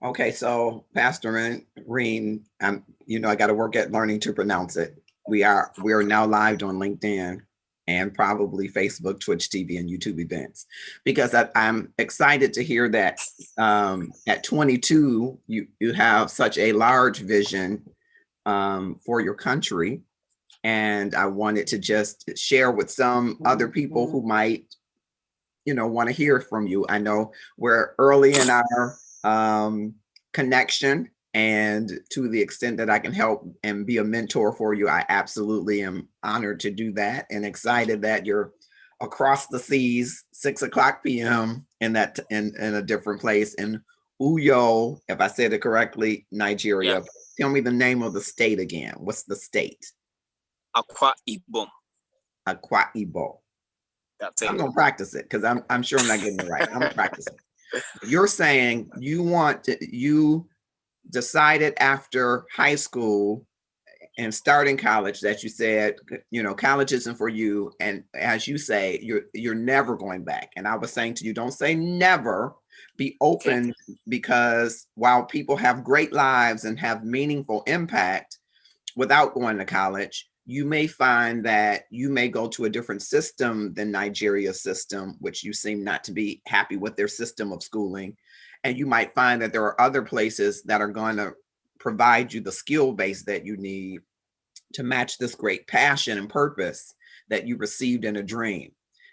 Okay, so Pastorein, I got to work at learning to pronounce it. We are now live on LinkedIn and probably Facebook, Twitch TV, and YouTube events because I'm excited to hear that at 22 you have such a large vision for your country, and I wanted to just share with some other people who might want to hear from you. I know we're early in our connection, and to the extent that I can help and be a mentor for you, I absolutely am honored to do that and excited that you're across the seas, 6 o'clock p.m. in a different place in Uyo, if I said it correctly, Yeah, Nigeria. Tell me the name of the state again. What's the state? Aqua Ibom. Akwa Ibo. That's I'm it. gonna practice it because I'm sure I'm not getting it right. I'm gonna practice it. You're saying you decided after high school and starting college that you said, college isn't for you. And as you say, you're never going back. And I was saying to you, don't say never, be Okay. open, because while people have great lives and have meaningful impact without going to college, you may find that you may go to a different system than Nigeria's system, which you seem not to be happy with their system of schooling. And you might find that there are other places that are going to provide you the skill base that you need to match this great passion and purpose that you received in a dream.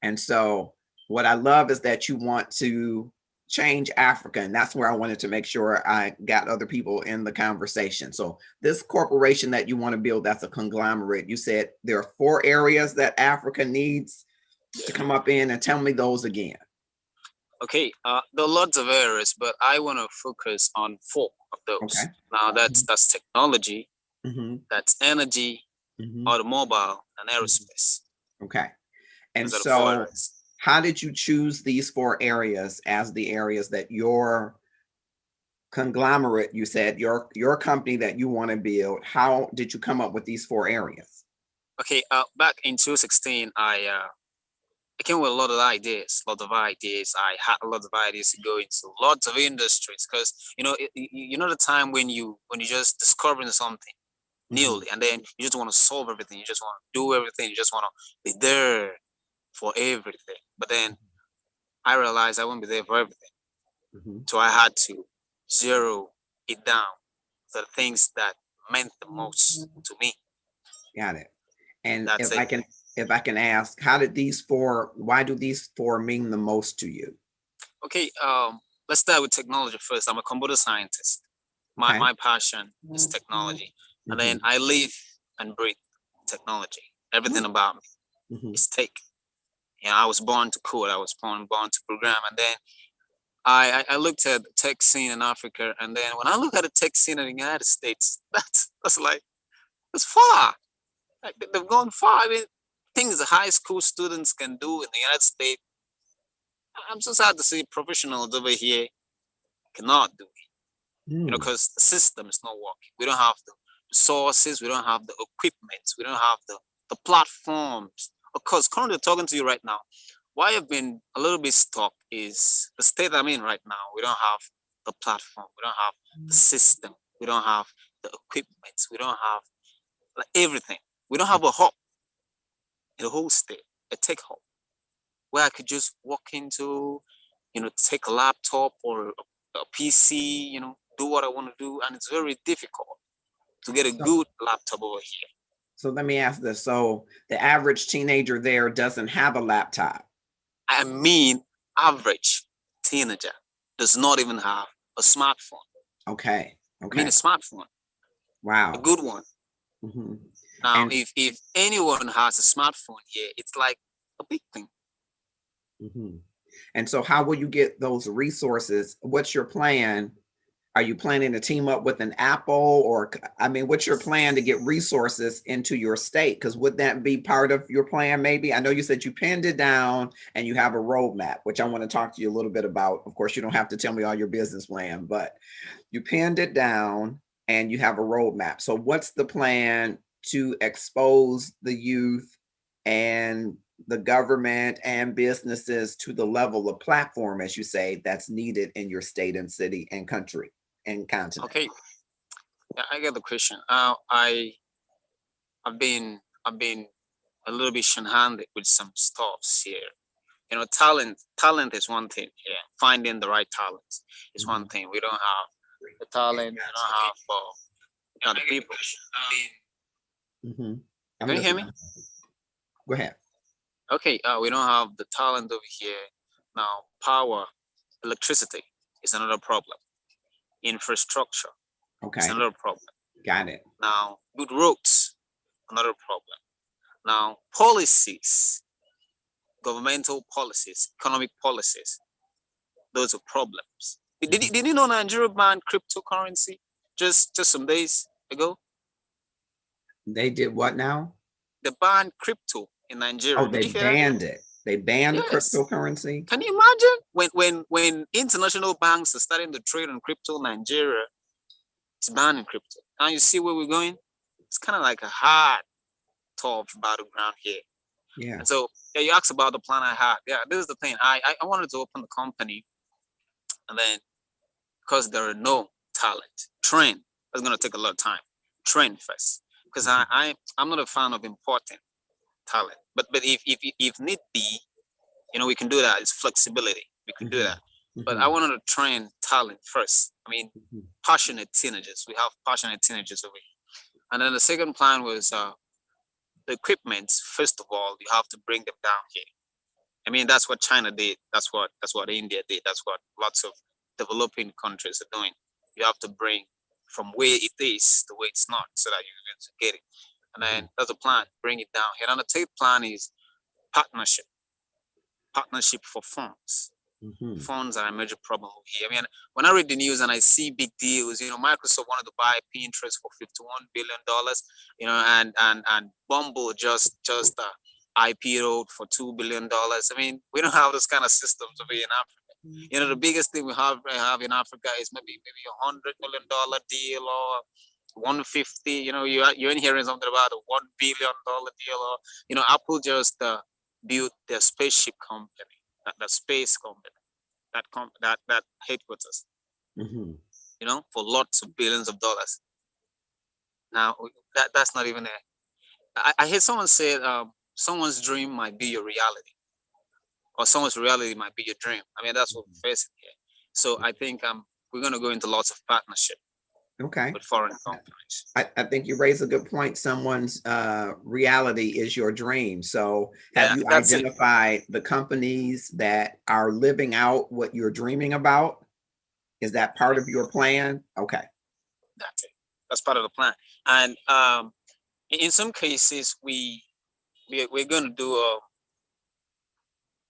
And so, what I love is that you want to change Africa. And that's where I wanted to make sure I got other people in the conversation. So, this corporation that you want to build, that's a conglomerate. You said there are 4 areas that Africa needs to Yeah. come up in, and tell me those again. Okay. There are lots of areas, but I want to focus on four of Okay. those. Now, that's technology, Mm-hmm. that's energy, Mm-hmm. automobile, and Mm-hmm. aerospace. Okay. And Those are the four so, areas. how did you choose these 4 areas as the areas that your conglomerate, you said, your company that you want to build? How did you come up with these 4 areas? Okay. Back in 2016, I came with a lot of ideas. A lot of ideas. I had a lot of ideas to go into lots of industries because you know the time when you just discovering something Mm-hmm. newly, and then you just want to solve everything. You just want to do everything. You just want to be there for everything. But then I realized I won't be there for everything. Mm-hmm. So I had to zero it down to the things that meant the most to me. Got it. And That's it. if I can ask, why do these 4 mean the most to you? Okay, let's start with technology first. I'm a computer scientist. My Okay. my passion is technology. And then Mm-hmm. I live and breathe technology. Everything about me Mm-hmm. is tech. I was born to code. I was born to program. And then I looked at the tech scene in Africa, and then when I look at the tech scene in the United States, that's like that's far. Like, they've gone far. I mean, things the high school students can do in the United States. I'm so sad to see professionals over here cannot do it. Mm. Because the system is not working. We don't have the resources. We don't have the equipment. We don't have the platforms. Of course, currently talking to you right now, why I've been a little bit stuck is the state I'm in right now. We don't have the platform. We don't have the system. We don't have the equipment. We don't have like everything. We don't have a hub in the whole state, a tech hub where I could just walk into, take a laptop or a PC, do what I want to do, and it's very difficult to get a So, good laptop over here. so let me ask this. So the average teenager there doesn't have a laptop. I mean, average teenager does not even have a smartphone. Okay. I mean, a Okay. smartphone, a Wow. good one. Hmm. Now, And if anyone has a smartphone here, it's like a big thing. mhm. And so how will you get those resources? What's your plan? Are you planning to team up with an Apple, or I mean, what's your plan to get resources into your state? Because would that be part of your plan? Maybe I know you said you pinned it down and you have a roadmap, which I want to talk to you a little bit about. Of course, you don't have to tell me all your business plan, but you pinned it down and you have a roadmap. So what's the plan to expose the youth and the government and businesses to the level of platform, as you say, that's needed in your state and city and country? and continent? Okay, yeah, I get the question. I've been a little bit short-handed with some stuffs here. You know, talent is one thing. Yeah, finding the right talents is one thing. We don't have the talent. We don't have the people. Mm-hmm. Can you hear me? Go ahead. Okay, we don't have the talent over here. Now, power, electricity is another problem. Infrastructure is Okay, another problem. got it. Now, good roads, another problem. Now, policies, governmental policies, economic policies, those are problems. Did you know Nigeria banned cryptocurrency just some days ago? They did what now? They banned crypto in Oh, Nigeria. Did they you hear that? banned it. They banned Yes. cryptocurrency. Can you imagine when international banks are starting to trade on crypto, Nigeria is banning crypto. Now you see where we're going? It's kind of like a hard, tough battleground here. Yeah. And so, yeah, you asked about the plan I had. Yeah, this is the thing. I wanted to open the company, and then because there are no talent, train. That's gonna take a lot of time. Train first, because I'm not a fan of importing talent. But if need be, you know, we can do that. It's flexibility. We can do that. But I wanted to train talent first. I mean, passionate teenagers. We have passionate teenagers over here. And then the second plan was the equipment. First of all, you have to bring them down here. I mean, that's what China did. That's what India did. That's what lots of developing countries are doing. You have to bring from where it is to where it's not, so that you're able to get it. And then that's a plan. Bring it down here. And the third plan is partnership. Partnership for funds. Funds are a major problem here. I mean, when I read the news and I see big deals, you know, Microsoft wanted to buy Pinterest for $51 billion, you know, and Bumble just IPO'd for $2 billion. I mean, we don't have those kind of systems over here in Africa. You know, the biggest thing we have in Africa is maybe $100 million deal or 150. You know, you're hearing something about a $1 billion deal, or you know, Apple just built their spaceship company, that space company, that headquarters, you know, for lots of billions of dollars. Now that's not even a. I heard someone say someone's dream might be your reality, or someone's reality might be your dream. I mean, that's what we're facing here. So I think we're gonna go into lots of partnership Okay. with foreign companies. I think you raise a good point. Someone's reality is your dream. So have you identified the companies that are living out what you're dreaming about? Is that part of your plan? Okay. That's it. That's part of the plan. And in some cases, we're going to do a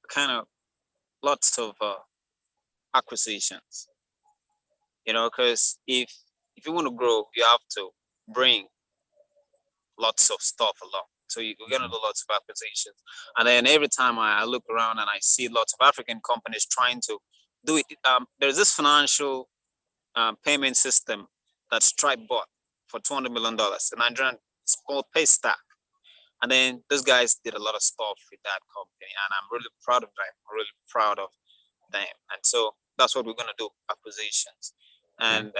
kind of lots of acquisitions. You know, because if you want to grow, you have to bring lots of stuff along. So we're going to do lots of acquisitions. And then every time I look around and I see lots of African companies trying to do it, there's this financial payment system that Stripe bought for $200 million. The Nigerian, it's called Paystack. And then those guys did a lot of stuff with that company, and I'm really proud of them. I'm really proud of them. And so that's what we're gonna do, acquisitions. And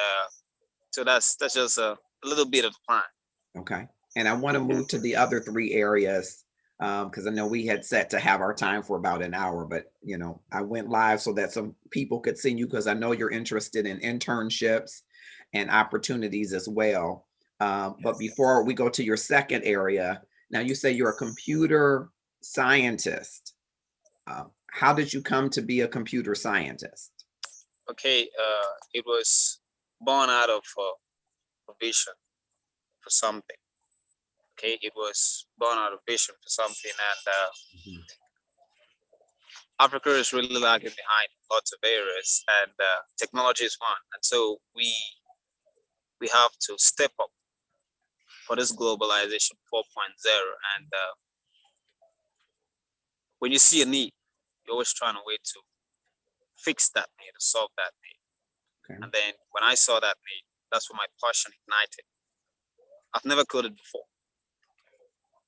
so that's just a little bit of the plan. Okay. And I want to move to the other three areas because I know we had set to have our time for about an hour, but you know, I went live so that some people could see you because I know you're interested in internships and opportunities as well. But before we go to your second area, now you say you're a computer scientist. How did you come to be a computer scientist? Okay, it was born out of a vision for something. Okay, it was born out of vision for something, and Africa is really lagging behind lots of areas, and technology is one. And so we have to step up for this globalization 4.0. And when you see a need, you're always trying a way to fix that need, to solve that need. Okay. And then when I saw that need, that's when my passion ignited. I've never coded before.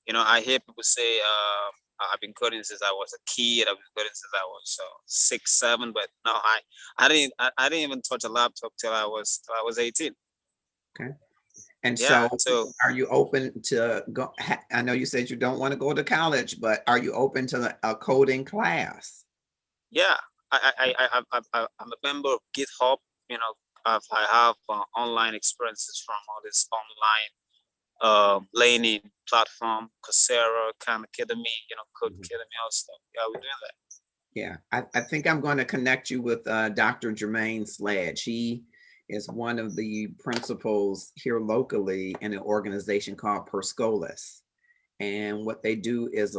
You know, I hear people say I've been coding since I was a kid. I've been coding since I was 6, 7. But no, I didn't even touch a laptop till I was 18. Okay. And Yeah. so So are you open to go? I know you said you don't want to go to college, but are you open to a coding class? yeah, I'm a member of GitHub. You know, I have online experiences from all this online learning platform, Coursera, Khan Academy, Code Mhm. Academy, all stuff. Yeah, we're doing that. Yeah, I think I'm going to connect you with Dr. Jermaine Sledge. He is one of the principals here locally in an organization called Perscolas. And what they do is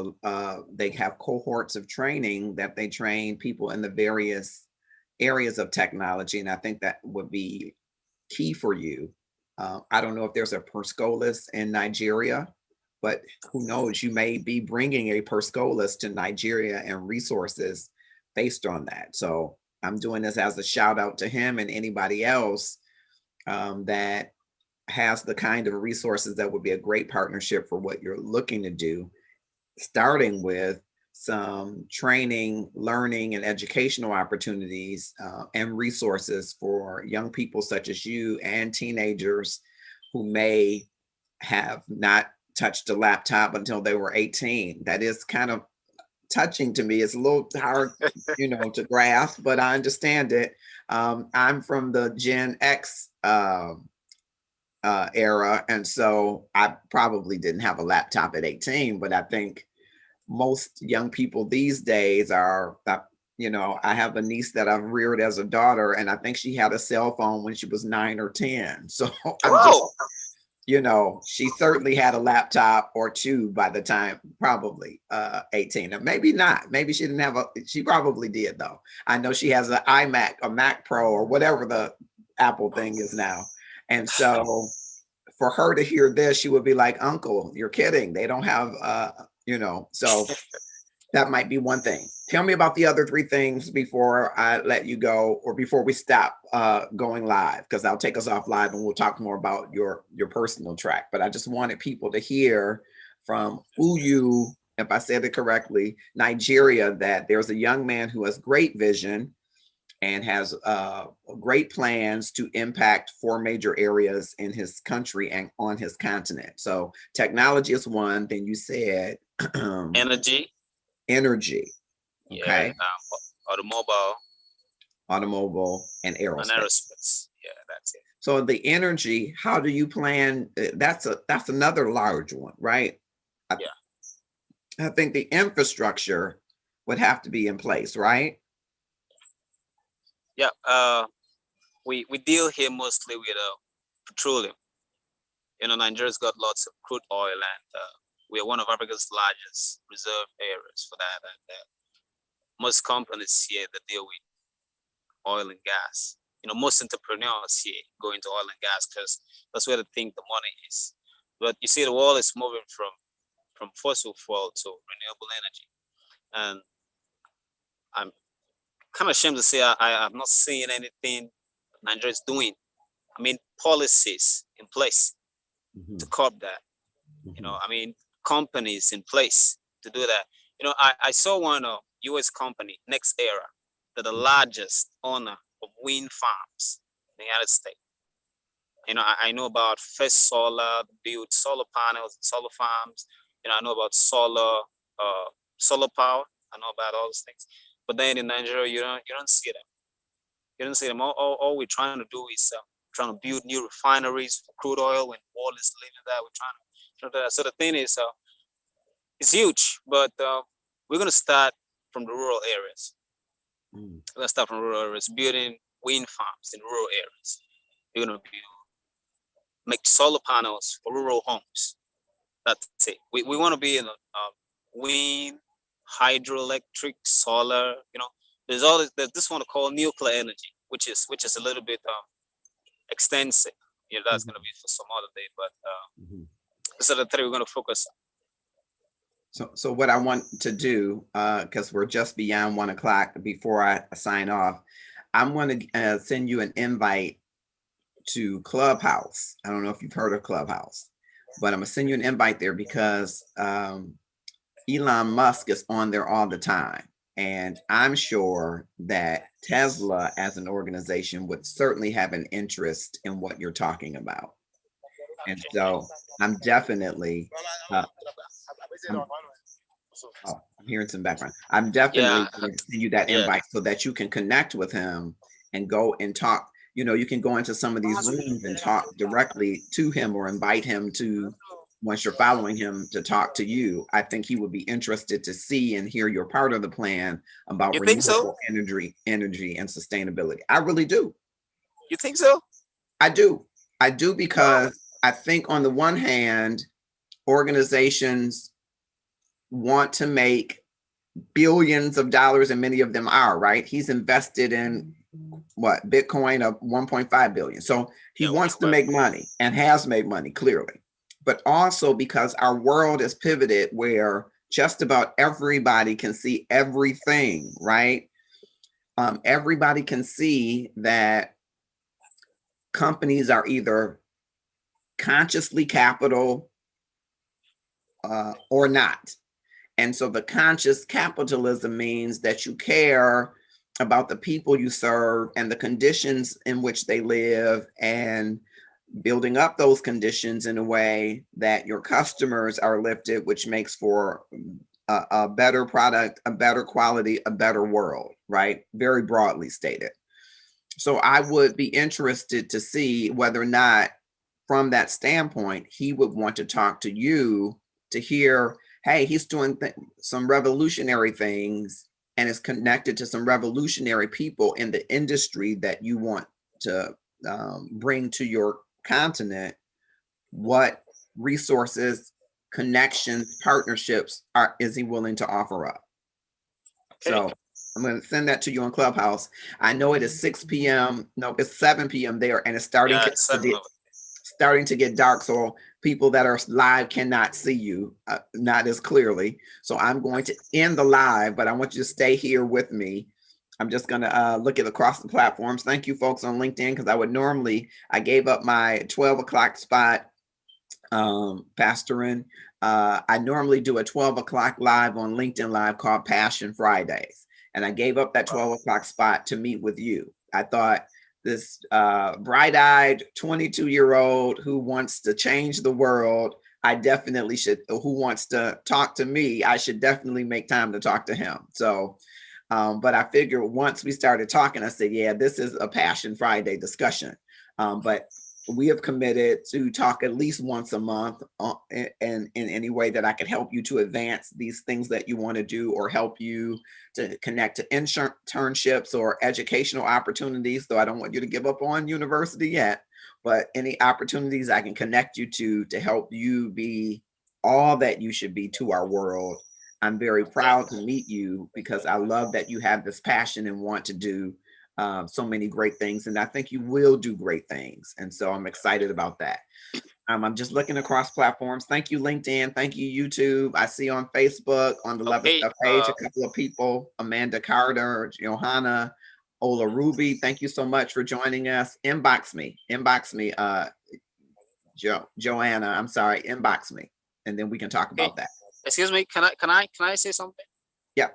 they have cohorts of training that they train people in the various areas of technology. And I think that would be key for you. I don't know if there's a Perscolas in Nigeria, but who knows, you may be bringing a Perscolas to Nigeria and resources based on that. So I'm doing this as a shout out to him and anybody else that has the kind of resources that would be a great partnership for what you're looking to do, starting with some training, learning, and educational opportunities and resources for young people such as you and teenagers who may have not touched a laptop until they were 18. That is kind of touching to me. It's a little hard, to grasp, but I understand it. I'm from the Gen X era, and so I probably didn't have a laptop at 18, but I think most young people these days are, I have a niece that I've reared as a daughter, and I think she had a cell phone when she was 9 or 10. So I'm just, Whoa! she certainly had a laptop or two by the time probably 18. Or maybe not. Maybe she didn't have she probably did though. I know she has an iMac, a Mac Pro, or whatever the Apple thing is now. And so for her to hear this, she would be like, Uncle, you're kidding. They don't have, so that might be one thing. Tell me about the other three things before I let you go or before we stop going live, because I'll take us off live and we'll talk more about your personal track. But I just wanted people to hear from Uyo, if I said it correctly, Nigeria, that there's a young man who has great vision and has great plans to impact 4 major areas in his country and on his continent. So technology is one. Then you said Energy. energy, Yeah. okay, Automobile automobile, and and aerospace. aerospace. Yeah, that's it. So the energy, how do you plan? That's another large one, right? I, Yeah. I think the infrastructure would have to be in place, right? Yeah. We deal here mostly with petroleum. Nigeria's got lots of crude oil, and we are one of Africa's largest reserve areas for that. And most companies here that deal with oil and gas, most entrepreneurs here go into oil and gas because that's where they think the money is. But you see, the world is moving from fossil fuel to renewable energy, and I'm kind of ashamed to say I have not seen anything Nigeria is doing. I mean, policies in place to Mhm, curb that. mhm, Companies in place to do that. I saw one US company, Next Era, that the mhm, largest owner of wind farms in the United States. I know about First Solar, build solar panels and solar farms. I know about solar power. I know about all those things. But then in Nigeria, you don't see them. You don't see them. All we're trying to do is trying to build new refineries for crude oil when the world is leaving that. We're trying to do that. So the thing is, it's huge, but we're gonna start from the rural areas. mhm. We're gonna start from rural areas, building wind farms in rural areas. We're gonna make solar panels for rural homes. That's it. We want to be in wind, hydroelectric, solar. There's this one called nuclear energy, which is a little bit extensive. That's Mhm, gonna be for some other day. But mhm. these are the three we're gonna focus on. So what I want to do, because we're just beyond 1 o'clock before I sign off, I'm going to send you an invite to Clubhouse. I don't know if you've heard of Clubhouse, but I'm gonna send you an invite there because Elon Musk is on there all the time. And I'm sure that Tesla as an organization would certainly have an interest in what you're talking about. And so I'm definitely, uh, I'm, oh, I'm hearing some background. I'm Yeah, definitely going to send you that yeah. invite so that you can connect with him and go and talk. You know, you can go into some of these rooms and talk directly to him or invite him to, once you're following him, to talk to you. I think he would be interested to see and hear your part of the plan about You think so? renewable energy and sustainability. I really do. You think so? I do. I do Wow. because I think on the one hand, organizations want to make billions of dollars, and many of them are, right? He's invested in what, Bitcoin of 1.5 billion. So he Yeah, wants to 1.5. make money and has made money clearly. But also because our world is pivoted where just about everybody can see everything, right? Everybody can see that companies are either consciously capital or not. And so the conscious capitalism means that you care about the people you serve and the conditions in which they live, and building up those conditions in a way that your customers are lifted, which makes for a better product, a better quality, a better world, right? Very broadly stated. So I would be interested to see whether or not, from that standpoint, he would want to talk to you to hear, hey, he's doing some revolutionary things and is connected to some revolutionary people in the industry that you want to bring to your continent. What resources, connections, partnerships is he willing to offer up? Okay. So I'm going to send that to you on Clubhouse. I know it is 6 p.m. No, it's 7 p.m. there, and it's Yeah, it's seven of starting to get dark. So people that are live cannot see you, not as clearly. So I'm going to end the live, but I want you to stay here with me. I'm just going to look at across the platforms. Thank you, folks on LinkedIn, because I gave up my 12 o'clock spot, Pastorein. I normally do a 12 o'clock live on LinkedIn Live called Passion Fridays. And I gave up that 12 o'clock spot to meet with you. I thought this bright-eyed 22-year-old who wants to change the world, I definitely should, who wants to talk to me, I should definitely make time to talk to him. So, but I figured once we started talking, I said, yeah, this is a Passion Friday discussion. But we have committed to talk at least once a month in any way that I could help you to advance these things that you want to do, or help you to connect to internships or educational opportunities. Though I don't want you to give up on university yet, but any opportunities I can connect you to help you be all that you should be to our world. I'm very okay. proud to meet you because I love that you have this passion and want to do so many great things, and I think you will do great things. And so I'm excited about that. I'm just looking across platforms. Thank you, LinkedIn. Thank you, YouTube. I see on Facebook, on the Love and Okay. Stuff page, a couple of people, Amanda Carter, Johanna, Ola Ruby. Thank you so much for joining us. Inbox me, Joanna. I'm sorry, inbox me, and then we can talk Okay. about that. Excuse me. Can I say something? Yeah,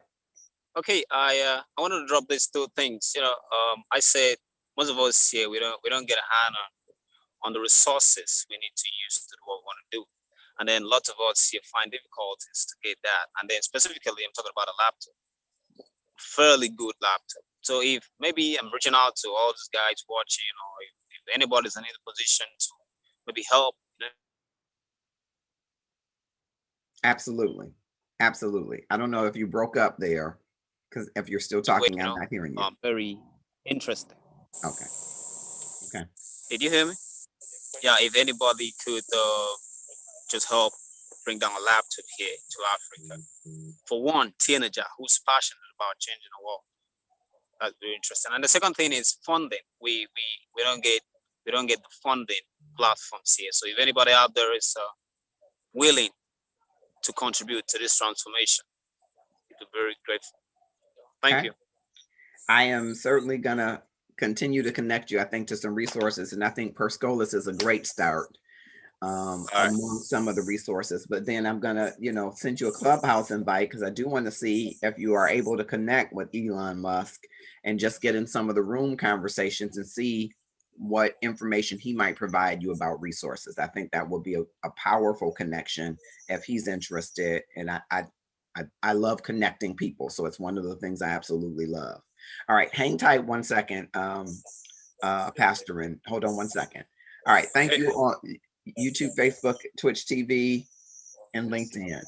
Okay. I wanted to drop these two things. I said most of us here we don't get a hand on the resources we need to use to do what we want to do. And then lots of us here find difficulties to get that. And then specifically, I'm talking about a laptop, fairly good laptop. So if maybe I'm reaching out to all these guys watching, or if anybody's in any position to maybe help, absolutely. Absolutely. I don't know if you broke up there, because if you're still to wait, talking, I'm not hearing you. very interesting. Okay. Okay. Did you hear me? Yeah, if anybody could just help bring down a laptop here to Africa. For one, teenager who's passionate about changing the world. That's very interesting. And the second thing is funding. We don't get the funding platforms here. So if anybody out there is willing to contribute to this transformation, we'd be very grateful. Thank Okay. you. I am certainly gonna continue to connect you, I think, to some resources, and I think Perscolis is a great start. right. among some of the resources. But then I'm gonna, send you a Clubhouse invite because I do want to see if you are able to connect with Elon Musk and just get in some of the room conversations and see what information he might provide you about resources. I think that would be a powerful connection if he's interested. And I love connecting people, so it's one of the things I absolutely love. All right, hang tight 1 second, Pastorein. Hold on 1 second. All right, thank Hey, you on YouTube, Facebook, Twitch TV, and LinkedIn.